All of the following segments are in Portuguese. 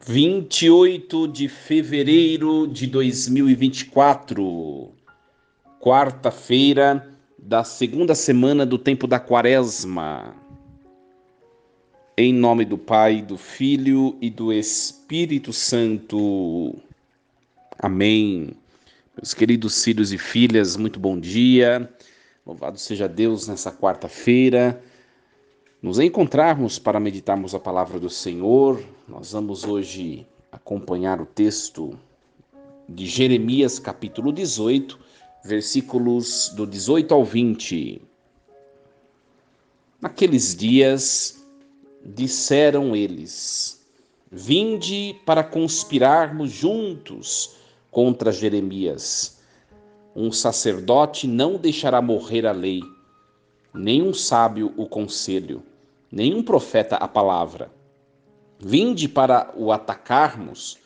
28 de fevereiro de 2024, quarta-feira da segunda semana do tempo da Quaresma. Em nome do Pai, do Filho e do Espírito Santo. Amém. Meus queridos filhos e filhas, muito bom dia. Louvado seja Deus nessa quarta-feira. Nos encontrarmos para meditarmos a palavra do Senhor. Nós vamos hoje acompanhar o texto de Jeremias, capítulo 18, versículos do 18 ao 20. Naqueles dias, disseram eles: vinde para conspirarmos juntos contra Jeremias. Um sacerdote não deixará morrer a lei, nem um sábio o conselho, nem um profeta a palavra. Vinde para o atacarmos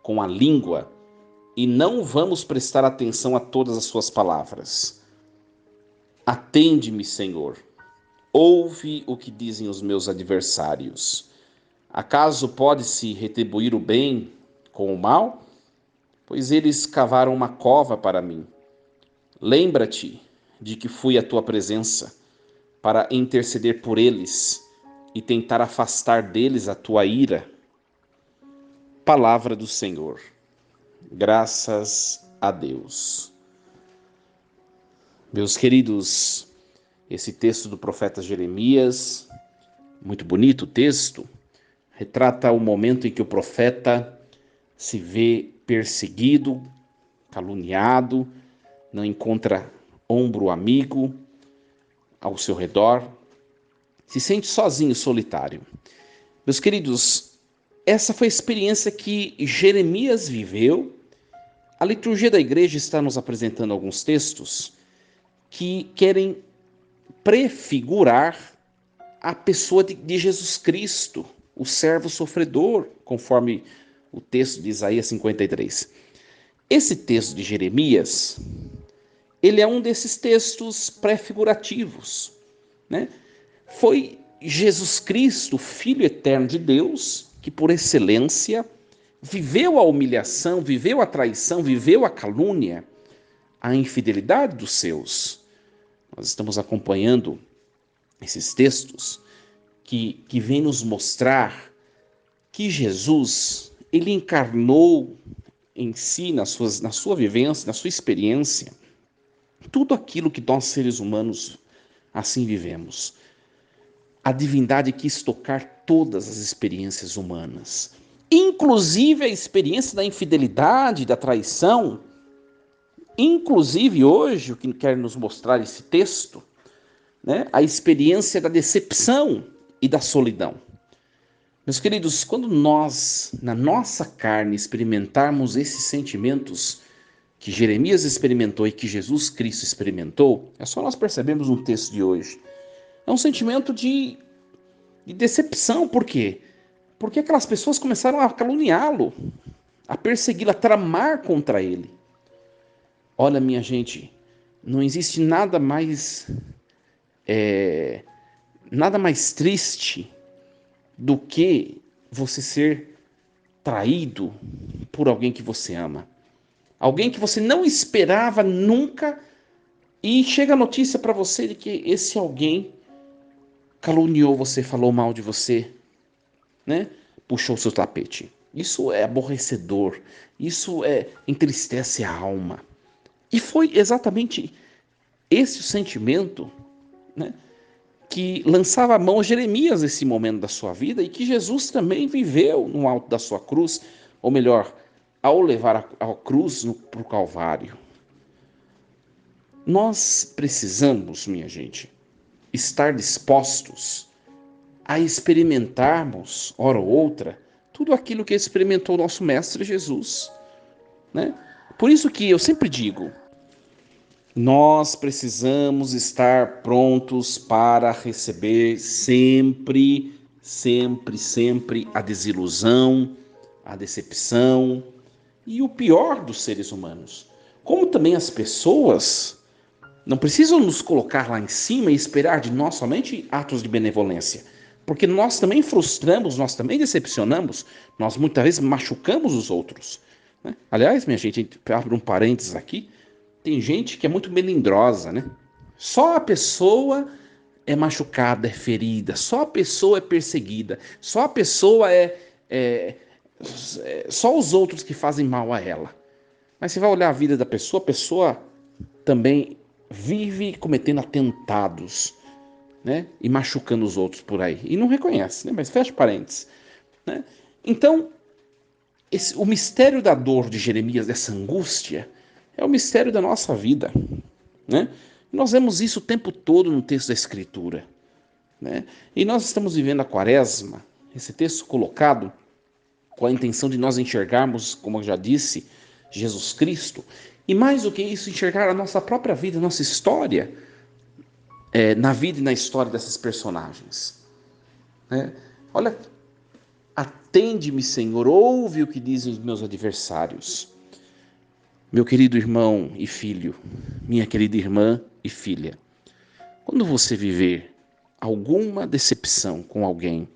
com a língua, e não vamos prestar atenção a todas as suas palavras. Atende-me, Senhor. Ouve o que dizem os meus adversários. Acaso pode-se retribuir o bem com o mal? Pois eles cavaram uma cova para mim. Lembra-te de que fui à tua presença para interceder por eles e tentar afastar deles a tua ira. Palavra do Senhor. Graças a Deus. Meus queridos, esse texto do profeta Jeremias, muito bonito o texto, retrata o momento em que o profeta se vê perseguido, caluniado, não encontra ombro amigo ao seu redor, se sente sozinho, solitário. Meus queridos, essa foi a experiência que Jeremias viveu. A liturgia da igreja está nos apresentando alguns textos que querem prefigurar a pessoa de Jesus Cristo, o servo sofredor, conforme o texto de Isaías 53. Esse texto de Jeremias, ele é um desses textos prefigurativos, né? Foi Jesus Cristo, Filho eterno de Deus, que por excelência viveu a humilhação, viveu a traição, viveu a calúnia, a infidelidade dos seus. Nós estamos acompanhando esses textos que vêm nos mostrar que Jesus, ele encarnou em si, na sua vivência, na sua experiência, tudo aquilo que nós seres humanos assim vivemos. A divindade quis tocar todas as experiências humanas, inclusive a experiência da infidelidade, da traição. Inclusive hoje, o que quer nos mostrar esse texto, né, a experiência da decepção e da solidão. Meus queridos, quando nós, na nossa carne, experimentarmos esses sentimentos que Jeremias experimentou e que Jesus Cristo experimentou, é só nós percebemos no texto de hoje. É um sentimento de decepção. Por quê? Porque aquelas pessoas começaram a caluniá-lo, a persegui-lo, a tramar contra ele. Olha, minha gente, não existe nada mais triste do que você ser traído por alguém que você ama. Alguém que você não esperava nunca, e chega a notícia para você de que esse alguém caluniou você, falou mal de você, né? Puxou o seu tapete. Isso é aborrecedor, isso entristece a alma. E foi exatamente esse o sentimento, né, que lançava a mão a Jeremias nesse momento da sua vida e que Jesus também viveu no alto da sua cruz, ou melhor, ao levar a cruz para o Calvário. Nós precisamos, minha gente, estar dispostos a experimentarmos, hora ou outra, tudo aquilo que experimentou o nosso Mestre Jesus, né? Por isso que eu sempre digo, nós precisamos estar prontos para receber sempre a desilusão, a decepção e o pior dos seres humanos. Como também as pessoas não precisam nos colocar lá em cima e esperar de nós somente atos de benevolência. Porque nós também frustramos, nós também decepcionamos, nós muitas vezes machucamos os outros, né? Aliás, minha gente, abre um parênteses aqui, tem gente que é muito melindrosa, né? Só a pessoa é machucada, é ferida, só a pessoa é perseguida, só a pessoa só os outros que fazem mal a ela. Mas você vai olhar a vida da pessoa, a pessoa também vive cometendo atentados, né? E machucando os outros por aí. E não reconhece, né? Mas fecha parênteses, né? Então, o mistério da dor de Jeremias, dessa angústia, é o mistério da nossa vida, né? Nós vemos isso o tempo todo no texto da Escritura, né? E nós estamos vivendo a Quaresma, esse texto colocado com a intenção de nós enxergarmos, como eu já disse, Jesus Cristo, e mais do que isso, enxergar a nossa própria vida, a nossa história, na vida e na história desses personagens, né? Olha, atende-me, Senhor, ouve o que dizem os meus adversários. Meu querido irmão e filho, minha querida irmã e filha, quando você viver alguma decepção com alguém,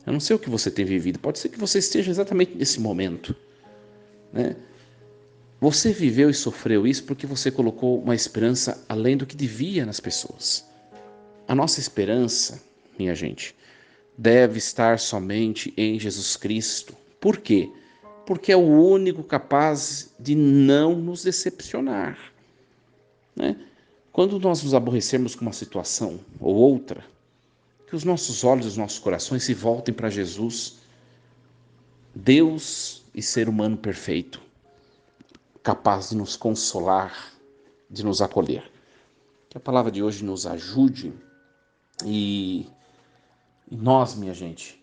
eu não sei o que você tem vivido, pode ser que você esteja exatamente nesse momento, né? Você viveu e sofreu isso porque você colocou uma esperança além do que devia nas pessoas. A nossa esperança, minha gente, deve estar somente em Jesus Cristo. Por quê? Porque é o único capaz de não nos decepcionar, né? Quando nós nos aborrecermos com uma situação ou outra, que os nossos olhos e os nossos corações se voltem para Jesus, Deus e ser humano perfeito, capaz de nos consolar, de nos acolher. Que a palavra de hoje nos ajude e nós, minha gente,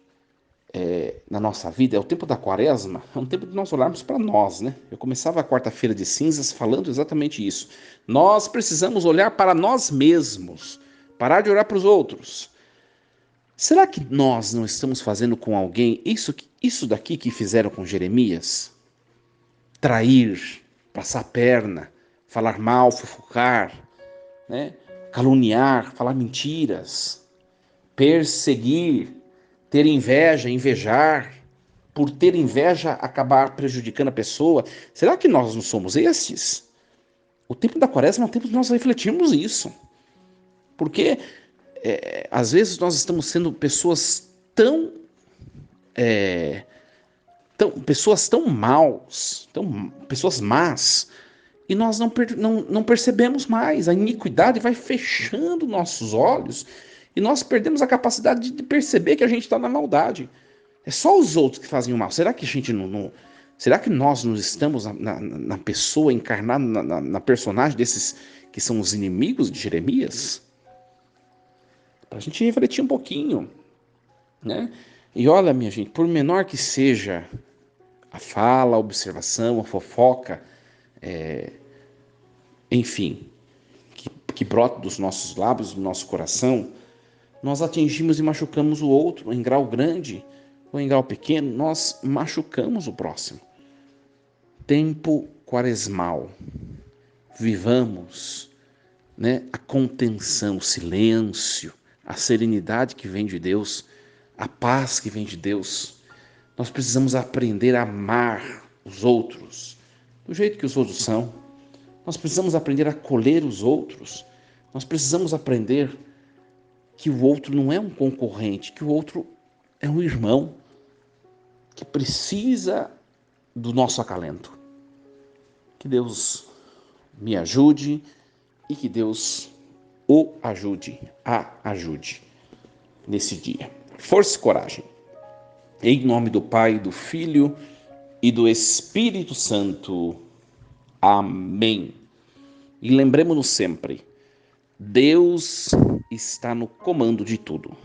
na nossa vida, é o tempo da Quaresma, é um tempo de nós olharmos para nós, né? Eu começava a quarta-feira de cinzas falando exatamente isso. Nós precisamos olhar para nós mesmos, parar de olhar para os outros. Será que nós não estamos fazendo com alguém isso daqui que fizeram com Jeremias? Trair, passar a perna, falar mal, fofocar, né? Caluniar, falar mentiras, perseguir, ter inveja, invejar, por ter inveja acabar prejudicando a pessoa. Será que nós não somos estes? O tempo da Quaresma é um tempo de nós refletirmos isso. Porque às vezes nós estamos sendo pessoas pessoas tão maus, pessoas más, e nós não percebemos mais. A iniquidade vai fechando nossos olhos e nós perdemos a capacidade de perceber que a gente está na maldade. É só os outros que fazem o mal. Será que a gente será que nós não estamos na pessoa encarnada, na personagem desses que são os inimigos de Jeremias? Para a gente refletir um pouquinho, né? E olha, minha gente, por menor que seja a fala, a observação, a fofoca, enfim, que brota dos nossos lábios, do nosso coração, nós atingimos e machucamos o outro em grau grande ou em grau pequeno, nós machucamos o próximo. Tempo quaresmal. Vivamos, né, a contenção, o silêncio, a serenidade que vem de Deus, a paz que vem de Deus. Nós precisamos aprender a amar os outros do jeito que os outros são. Nós precisamos aprender a acolher os outros. Nós precisamos aprender que o outro não é um concorrente, que o outro é um irmão que precisa do nosso acalento. Que Deus me ajude e que Deus o ajude, a ajude nesse dia. Força e coragem. Em nome do Pai, do Filho e do Espírito Santo. Amém. E lembremos-nos sempre, Deus está no comando de tudo.